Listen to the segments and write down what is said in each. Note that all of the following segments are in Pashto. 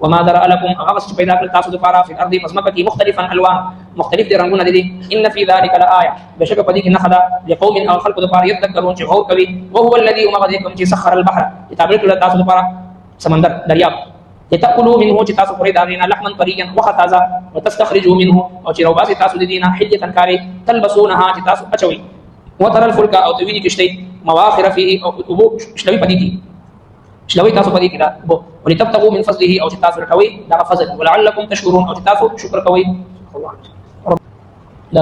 وما ذرأ لكم اغس پیدا کړ تاسو لپاره په ارض مزمکه کې مختلفا الوان مختلف دي رنگونه دي ان فی ذلک لآیه بشک پدې کې نخدا لقوم او خلق لپاره یذکرون چې غور کوي وهو الذي ومغذيكم چې سخر البحر تابع کړ تاسو لپاره سمندر دریاب لتأكلوا منه چې تاسو پرې داغینا لحما طريا وخطازا وتستخرجوا منه او چې روباسي تاسو دینه حلیه کاری تلبسونها چې تاسو اچوي وترى الفلك او تویني کشتی مواخر فيه او ابو شلوي پدې کې شلوي تاسو پدې کې دا ولتبتغوا من فضله او چې تاسو رټوي دا فضل ولعلكم تشكرون او چې تاسو شکر کوئ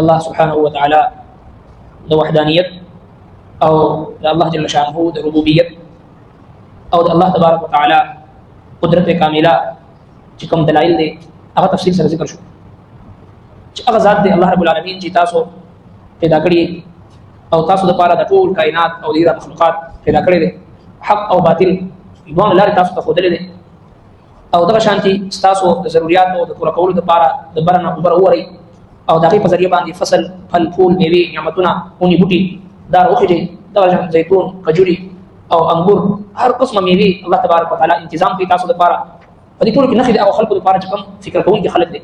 الله سبحانه وتعالى د وحدانيت او د الله جل شانه د ربوبيت او د الله تبارک وتعالى قدرت کامله چې کوم دلایل دي هغه تفصیل سره ذکر شو چې هغه ذات دی الله رب العالمین چې تاسو پیدا کړی او تاسو د پاره د ټول کائنات او د مخلوقات پیدا کړی دي حق او باطل دوه لارې تاسو ته خودلې دي او دغه شانتي تاسو د ضرورت او د پوره کولو لپاره د برنه اوپر اوري او دغه په ذریعہ باندې فصل فل فول میوه نعمتونه اونې بوټي دار اوخه دغه زيتون کجوري او انګور هر قسمه میوه الله تبارک وتعالى تنظیم کوي تاسو لپاره په دې ټول کې نخې او خلق لپاره چې کوم فکر کوونکي خلک دي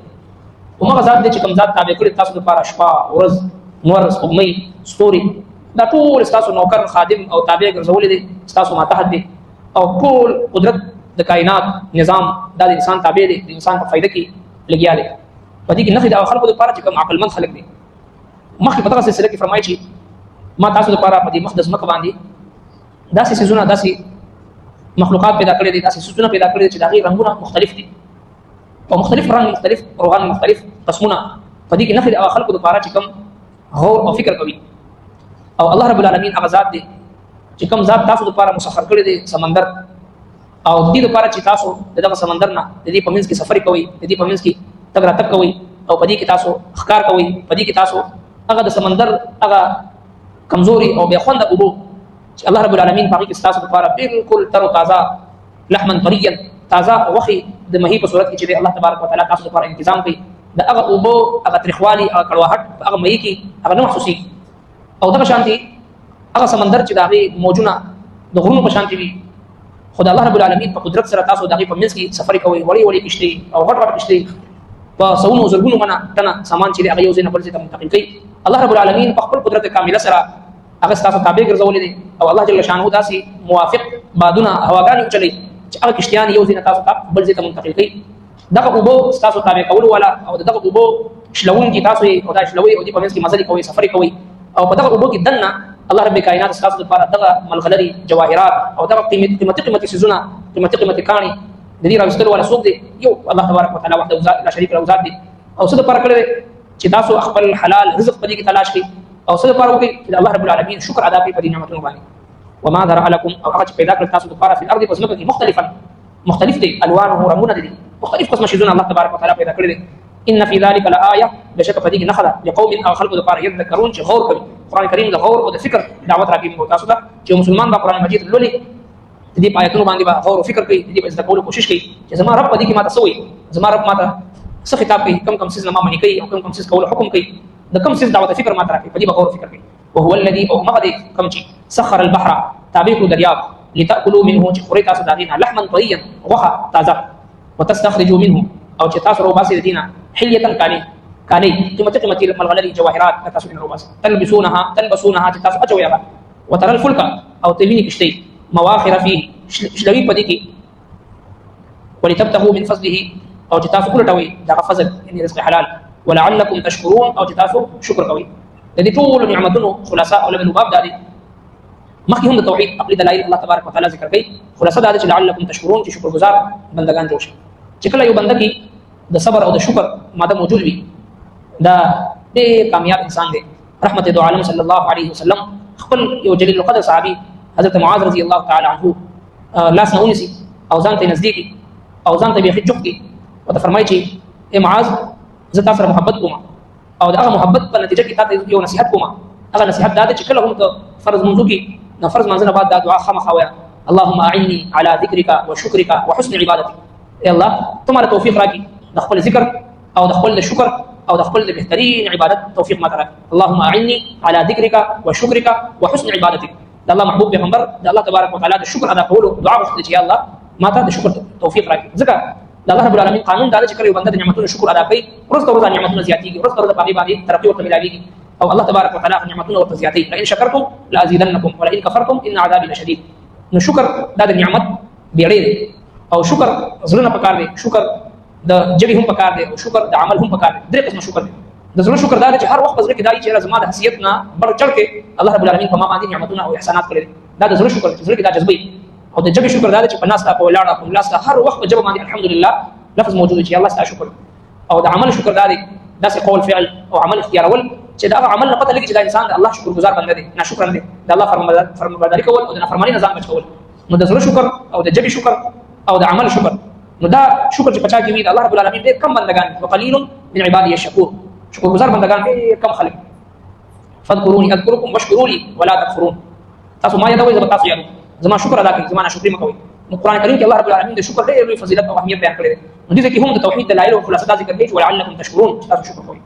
ومغه ذات دي چې کوم ذات تابع کړی تاسو لپاره شپه ورځ نور سپوږمۍ ستوري دا ټول تاسو نوکر خادم او تابع ګرځولې دي تاسو ماتحت دي او ټول قدرت د کائنات نظام د انسان تابع دي د انسان په فائدہ کې لګیا دي په دې کې نخې او خلق لپاره چې کوم عقل مند خلک دي مخکې په دغه سلسله کې فرمایي چې ما تاسو لپاره په دې مقدس مکه باندې داسې سيزونه داسې مخلوقات پیدا کړې دي داسې سيزونه پیدا کړې دي چې دغه رنگونه مختلف دي او مختلف رنگ مختلف روغان مختلف قسمونه په دې کې نخې او خلق لپاره چې کوم غور او فکر کوي او الله رب العالمین هغه ذات دی چې کوم ذات تاسو لپاره مسخر کړی دی سمندر او دې لپاره چې تاسو دغه سمندر نه د دې په منځ کې سفر کوئ د دې په منځ کې تګ راتګ کوئ او په دې کې تاسو ښکار کوئ په دې کې تاسو هغه د سمندر هغه کمزوري او بے خوند ابو چې الله رب العالمین په کې تاسو لپاره بالکل تر تازه لحما طريا تازه وخي د مهي په صورت کې چې الله تبارک وتعالى تاسو لپاره تنظیم کوي د هغه ابو هغه ترخوالي هغه کړواهټ هغه مهي کې هغه نه محسوسي او دغه شانتي هغه سمندر چې دغه موجونه د غرونو په شانتي وي خدای الله رب العالمین په قدرت سره تاسو دغه په منځ کې سفر کوي وړي وړي کشتي او غټ غټ کشتي په سونو زرګونو منه کنه سامان چې هغه یو ځای نه بل ځای ته منتقل کوي الله رب العالمین په خپل قدرت کامله سره هغه تاسو تابع ګرځولې دي او الله جل شانه داسي موافق بادونه هواګانی چلی چې هغه کشتيان یو ځای نه تاسو ته بل ځای ته منتقل کوي دغه اوبو تاسو تابع کول ولا او دغه اوبو شلون کی تاسو او دا شلوي او دې په منځ کې مزل کوي سفر کوي او په دغه اوبو کې دنه الله رب کائنات تاسو لپاره دغه ملغلري جواهرات او دغه قیمتي سيزونه قیمتي کاني د دې راوستلو ولا سوق دي یو الله تبارک وتعالى وحده لا شريك له ذات دي او څه لپاره کړی چې تاسو خپل حلال رزق په دې کې تلاش کړئ او څه لپاره وکړئ چې الله رب العالمین شکر ادا کړي په دې نعمتونو باندې وما ذرأ لكم او هغه پیدا کړ تاسو لپاره په ارض پسمکه کې مختلف دي الوانه رنگونه دي مختلف قسم شيزونه الله تبارک وتعالى پیدا کړی دي ان في ذلك لآية بشك فديك نخلا لقوم او خلق لپاره يذكرون چې غور کوي قران کریم د غور او د فکر دعوت راکې موږ تاسو ته چې مسلمان با قران مجید لولي دې آیاتونو باندې با غور او فکر کوي دې په ځکه کوشش کوي چې زما رب دې کې ماته سوي زما رب ماته څه خطاب کوي کم سیز ما منی کوي او کم سیز کول حکم کوي د کم سیز دعوت فکر ماته راکې په دې غور او فکر کوي وهو الذي او مغدي کم چې سخر البحر تابع دریاب لتاكلوا منه چې خوري تاسو داغینا لحما طريا وخا تازه وتستخرجوا منه او چې تاسو روباسي دینه حلیه کانی قیمتي ملغلري جواهرات تاسو نه روباسي تلبسونها چې تاسو اچوي هغه وترى الفلك او تویني کشتي مواخر فيه شلوي پدې کې ولتبتغوا من فضله او چې تاسو ولټوي دا فضل یعنی رزق حلال ولعلكم تشكرون او چې تاسو شکر کوئ د دې ټول نعمتونو خلاصه او لبن باب دادي مخکې هم د توحید عقلي دلایل الله تبارک وتعالى ذکر کوي خلاصه دا چې لعلكم تشكرون چې شکر گزار بندگان جوړ شي چې کله یو بنده کې د صبر او د شکر ماده موجود وي دا ډېر کامیاب انسان دی رحمت دو عالم صلی الله علیه وسلم خپل یو جلیل القدر صحابي حضرت معاذ رضی الله تعالی عنه لاس نه ونیسي او ځان ته نزدیک او ځان ته به جوخ کی او ته فرمایي چې اے معاذ زه تاسو سره محبت کوم او دا محبت په نتیجه کې تاسو یو نصيحت کوم هغه نصيحت دا چې کله هم ته فرض منځو کې نو فرض منځ نه بعد دا دعا خامخا وایه اللهم اعني على ذكرك وشكرك وحسن عبادتك اے الله تمہارا توفیق راکړي د خپل ذکر او د خپل شکر او د خپل بهترین عبادت توفیق ما راکړي اللهم اعني على ذكرك وشكرك وحسن عبادتك د الله محبوب پیغمبر د الله تبارک وتعالى د شکر ادا کولو دعا وکړي چې الله ما ته د شکر توفیق راکړي ځکه د الله رب العالمین قانون دا چې کله یو بنده د نعمتونو شکر ادا کوي ورځ تر ورځې نعمتونه زیاتېږي ورځ تر ورځې باندې ترقي ورته ملاوېږي او الله تبارک وتعالى نعمتونه ورته زیاتوي لئن شکرتم لازیدنکم ولئن کفرتم ان عذابي لشدید نو شکر دا د نعمت بیړۍ دی او شکر زړه نه پکار دی شکر د ژبې هم پکار دی او شکر د عمل هم پکار دی درې قسمه شکر دی د زړه شکر دا چې هر وخت زړه کې دا چې زما د حیثیت نه بر چړ کې الله رب العالمین په ما باندې نعمتونه او احسانات کړی دا د زړه شکر چې زړه کې دا جذبه او د ژبې شکر دا چې په ناس په ولاړه په لاس هر وخت په ژبه باندې الحمدلله لفظ موجود چې الله ستاسو شکر او د عمل شکر دا دی دا سه قول فعل او عمل اختیارول چې دا عمل نه پته لګي چې دا انسان د الله شکر گزار بنده دی نه شکر نه دی د الله فرمانبرداري کول او د نافرمانی نه ځان بچ کول نو د زړه شکر او د ژبې شکر او د عمل شکر نو دا شکر چې پچا کې وي د الله رب العالمین ډېر کم بندگان وقلیل من عبادی الشکور شکر گزار بندگان ډېر کم خلک فاذكروني اذكركم واشكروا لي ولا تكفرون تاسو ما یادوي زما تاسو یادو زما شکر ادا کړئ زما ناشکري مه کوئ نو قرآن کریم کې الله رب العالمین د شکر ډېر لوی فضیلت او اهمیت بیان کړی دی نو دې کې هم د توحید دلایل او خلاصه ذکر کوي ولعلکم تشکرون تاسو شکر کوئ